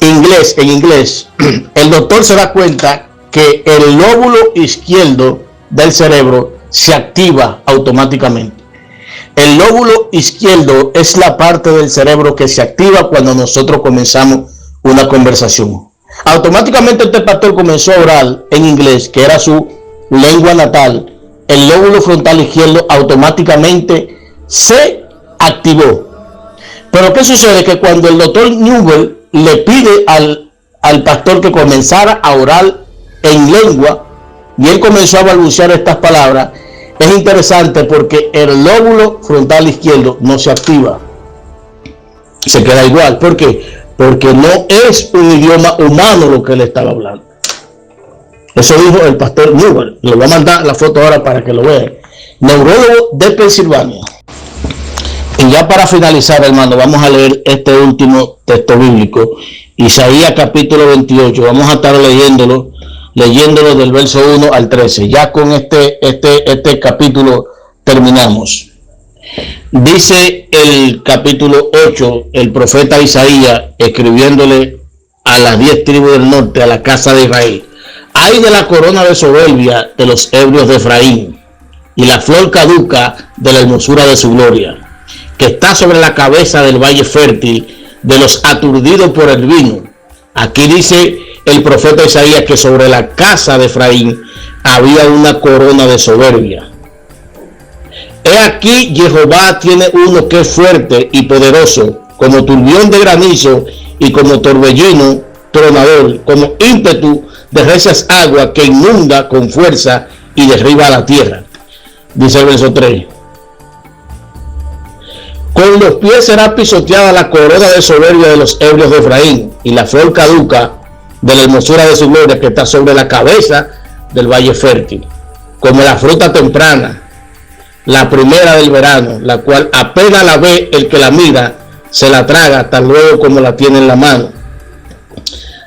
inglés, el doctor se da cuenta que el lóbulo izquierdo del cerebro se activa automáticamente. El lóbulo izquierdo es la parte del cerebro que se activa cuando nosotros comenzamos una conversación. Automáticamente este pastor comenzó a orar en inglés, que era su lengua natal. El lóbulo frontal izquierdo automáticamente se activó. Pero ¿qué sucede? Que cuando el doctor Newell le pide al pastor que comenzara a orar en lengua, y él comenzó a balbucear estas palabras, es interesante porque el lóbulo frontal izquierdo no se activa. se queda igual. ¿Por qué? Porque no es un idioma humano lo que él estaba hablando. Eso dijo el pastor Newell. Le voy a mandar la foto ahora para que lo vean. Neurólogo de Pensilvania. Y ya para finalizar, hermano, vamos a leer este último texto bíblico, Isaías capítulo 28. Vamos a estar leyéndolo del verso 1 al 13. Ya con este capítulo terminamos. Dice el capítulo 8, el profeta Isaías, escribiéndole a las 10 tribus del norte, a la casa de Israel: ay de la corona de soberbia de los ebrios de Efraín, y la flor caduca de la hermosura de su gloria, que está sobre la cabeza del valle fértil de los aturdidos por el vino. Aquí dice el profeta Isaías que sobre la casa de Efraín había una corona de soberbia. He aquí, Jehová tiene uno que es fuerte y poderoso, como turbión de granizo y como torbellino tronador, como ímpetu de recias aguas que inunda con fuerza y derriba la tierra. Dice el verso 3. Con los pies será pisoteada la corona de soberbia de los ebrios de Efraín, y la flor caduca de la hermosura de su gloria, que está sobre la cabeza del valle fértil, como la fruta temprana, la primera del verano, la cual apenas la ve el que la mira, se la traga tan luego como la tiene en la mano.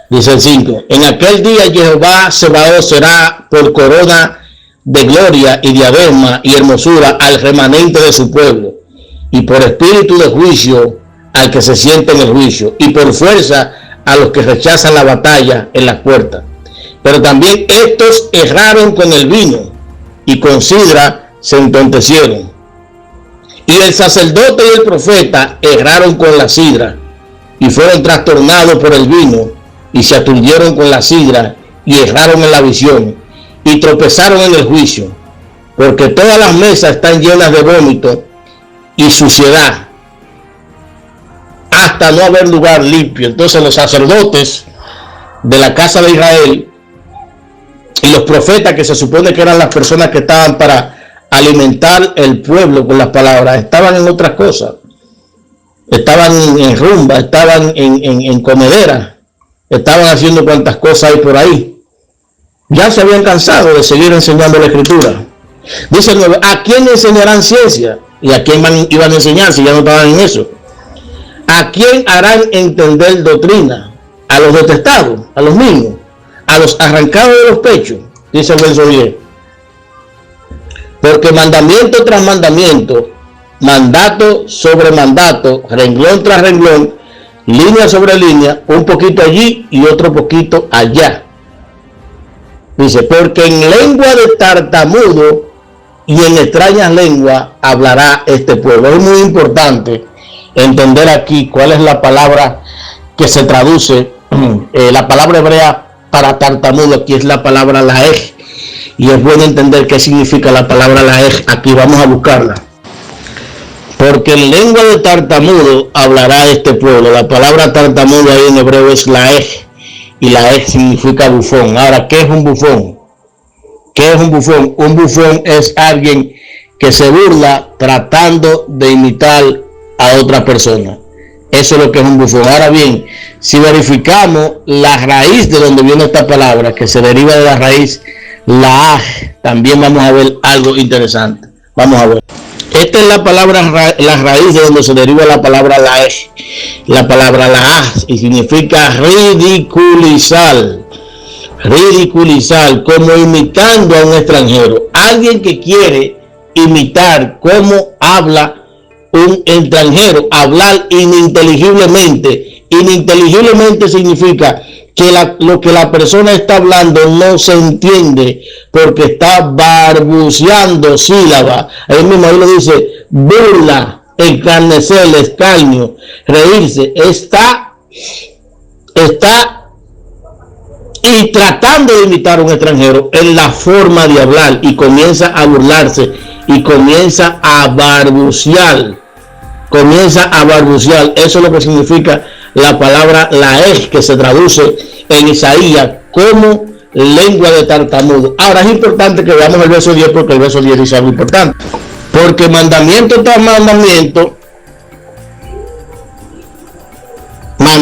Dice el 5. En aquel día Jehová Sebaot será por corona de gloria y diadema y hermosura al remanente de su pueblo, y por espíritu de juicio al que se siente en el juicio, y por fuerza a los que rechazan la batalla en las puertas. Pero también estos erraron con el vino, y con sidra se entontecieron. Y el sacerdote y el profeta erraron con la sidra, y fueron trastornados por el vino, y se aturdieron con la sidra, y erraron en la visión, y tropezaron en el juicio, porque todas las mesas están llenas de vómito y suciedad, hasta no haber lugar limpio. Entonces los sacerdotes de la casa de Israel y los profetas, que se supone que eran las personas que estaban para alimentar el pueblo con las palabras, estaban en otras cosas. Estaban en rumba, estaban en comedera, estaban haciendo cuantas cosas hay por ahí. Ya se habían cansado de seguir enseñando la escritura. Dice el 9, ¿a quién enseñarán ciencia? ¿Y a quién iban a enseñar si ya no estaban en eso? ¿A quién harán entender doctrina? A los detestados, a los niños, a los arrancados de los pechos. Dice el verso 10. Porque mandamiento tras mandamiento, mandato sobre mandato, renglón tras renglón, línea sobre línea, un poquito allí y otro poquito allá. Dice, porque en lengua de tartamudo y en extrañas lenguas hablará este pueblo. Es muy importante entender aquí cuál es la palabra que se traduce, la palabra hebrea para tartamudo, aquí es la palabra laej. Y es bueno entender qué significa la palabra laej. Aquí vamos a buscarla. Porque en lengua de tartamudo hablará este pueblo. La palabra tartamudo ahí en hebreo es laej. Y laej significa bufón. Ahora, ¿qué es un bufón? ¿Qué es un bufón? Un bufón es alguien que se burla tratando de imitar a otra persona. Eso es lo que es un bufón. Ahora bien, si verificamos la raíz de donde viene esta palabra, que se deriva de la raíz laaj, también vamos a ver algo interesante. Vamos a ver. Esta es la palabra, la raíz de donde se deriva la palabra laaj. La palabra laaj y significa ridiculizar. Ridiculizar, como imitando a un extranjero. Alguien que quiere imitar cómo habla un extranjero, hablar ininteligiblemente. Ininteligiblemente significa que lo que la persona está hablando no se entiende porque está barbuceando sílabas. Ahí mismo ahí lo dice, burla, encarnecer, escarnio, reírse, está y tratando de imitar a un extranjero en la forma de hablar, y comienza a burlarse y comienza a barbucear. Eso es lo que significa la palabra laej, que se traduce en Isaías como lengua de tartamudo. Ahora es importante que veamos el verso 10, porque el verso 10 dice algo importante. Porque mandamiento tras mandamiento,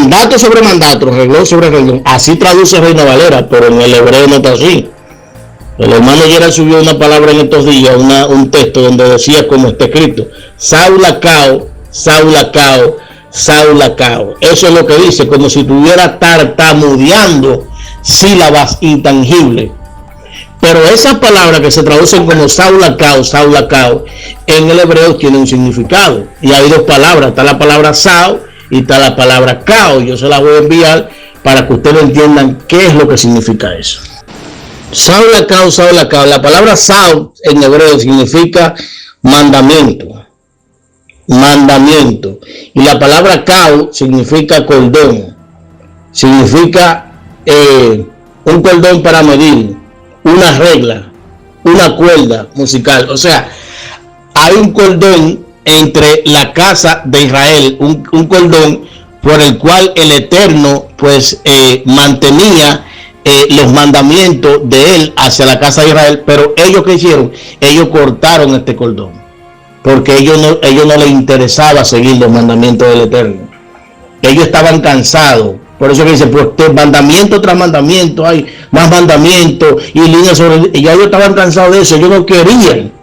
mandato sobre mandato, renglón sobre renglón. Así traduce Reina Valera, pero en el hebreo no está así. El hermano Gerald subió una palabra en estos días, un texto donde decía como está escrito: Saulacao, Saulacao, Saulacao. Eso es lo que dice, como si estuviera tartamudeando sílabas intangibles. Pero esas palabras que se traducen como Saulacao, Saulacao, en el hebreo tienen un significado. Y hay dos palabras, está la palabra Saul y está la palabra Cao. Yo se las voy a enviar para que ustedes entiendan qué es lo que significa eso. Saulacao, Saulacao. La palabra Saul en hebreo significa mandamiento. Mandamiento. Y la palabra Cao significa cordón. Significa un cordón para medir, una regla, una cuerda musical. O sea, hay un cordón entre la casa de Israel, un cordón por el cual el Eterno pues mantenía los mandamientos de él hacia la casa de Israel. Pero ellos, ¿qué hicieron? Ellos cortaron este cordón, porque a ellos no les interesaba seguir los mandamientos del Eterno. Ellos estaban cansados. Por eso que dice, pues mandamiento tras mandamiento, hay más mandamientos y líneas sobre... Y ya ellos estaban cansados de eso, ellos no querían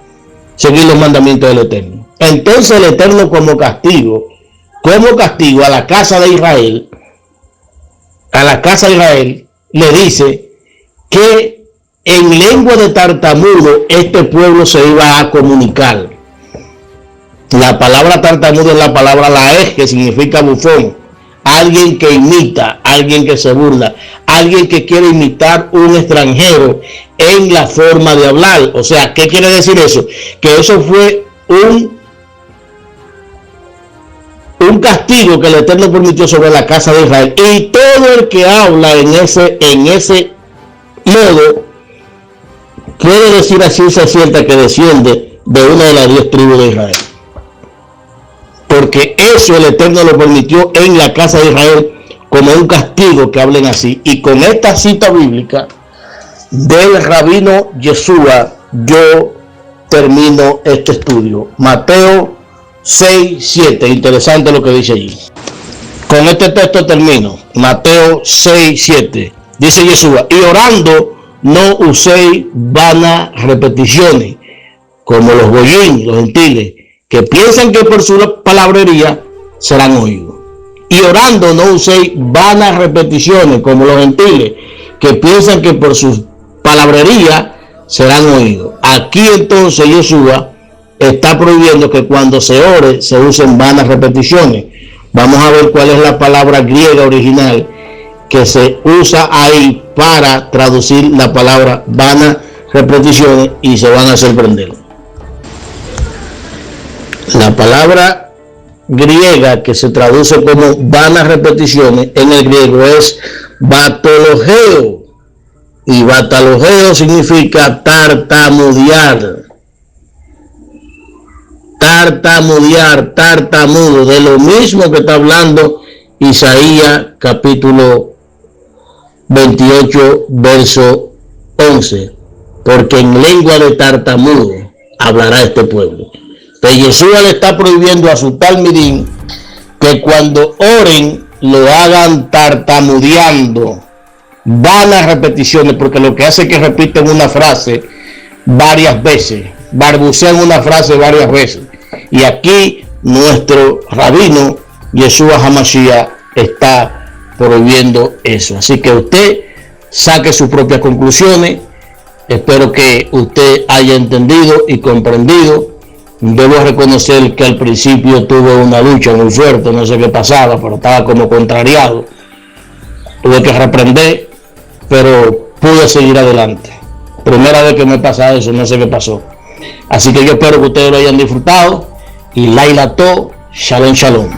seguir los mandamientos del Eterno. Entonces el Eterno como castigo a la casa de Israel, le dice que en lengua de tartamudo este pueblo se iba a comunicar. La palabra tartamudo es la palabra laej, que significa bufón. Alguien que imita, alguien que se burla, alguien que quiere imitar un extranjero en la forma de hablar. O sea, ¿qué quiere decir eso? Que eso fue un castigo que el Eterno permitió sobre la casa de Israel. Y todo el que habla en ese modo puede decir a ciencia cierta que desciende de una de las 10 tribus de Israel. Porque eso el Eterno lo permitió en la casa de Israel como un castigo que hablen así. Y con esta cita bíblica del rabino Yeshua, yo termino este estudio. Mateo 6:7. Interesante lo que dice allí. Con este texto termino. Mateo 6:7. Dice Yeshua: y orando no uséis vanas repeticiones, como los goyín, los gentiles, que piensan que por su palabrería serán oídos. Y orando no uséis vanas repeticiones, como los gentiles, que piensan que por su palabrería serán oídos. Aquí entonces Yeshua está prohibiendo que cuando se ore se usen vanas repeticiones. Vamos a ver cuál es la palabra griega original que se usa ahí para traducir la palabra vanas repeticiones, y se van a sorprender. La palabra griega que se traduce como vanas repeticiones en el griego es batologeo, y batologeo significa tartamudear, tartamudo, de lo mismo que está hablando Isaías capítulo 28 verso 11, porque en lengua de tartamudo hablará este pueblo. Pero Yeshua le está prohibiendo a su talmidín que cuando oren lo hagan tartamudeando, vanas repeticiones, porque lo que hace es que repiten una frase varias veces, barbucean una frase varias veces. Y aquí nuestro rabino Yeshua HaMashiach está prohibiendo eso. Así que usted saque sus propias conclusiones. Espero que usted haya entendido y comprendido. Debo reconocer que al principio tuve una lucha muy fuerte, no sé qué pasaba, pero estaba como contrariado. Tuve que reprender, pero pude seguir adelante. Primera vez que me pasa eso, no sé qué pasó. Así que yo espero que ustedes lo hayan disfrutado. Y Laila To, Shalom Shalom.